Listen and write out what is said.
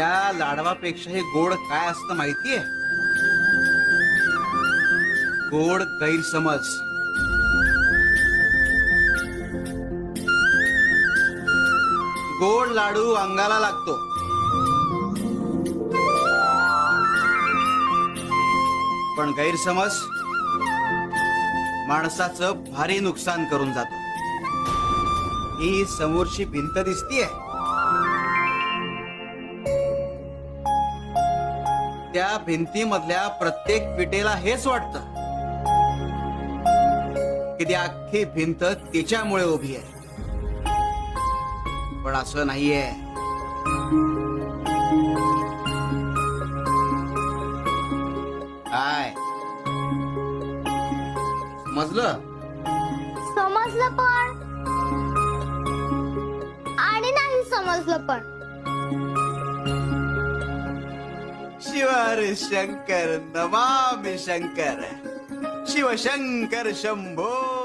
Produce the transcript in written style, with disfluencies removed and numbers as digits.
त्या लाडवापेक्षाही गोड काय असतं माहितीये? गोड गैरसमज. गोड लाडू अंगाला लागतो, पण गैरसमज माणसाचं भारी नुकसान करून जातो. ही समोरची भिंत दिसतीये, त्या भिंतीमधल्या प्रत्येक पिटेला हेच वाटतं की ती अख्खी भिंत तिच्यामुळे उभी आहे. पण असं नाहीये. काय समजलं? समजलं पण आणि नाही समजलं पण. शिवार शंकर नमामि शंकर, शिवशंकर शंभो.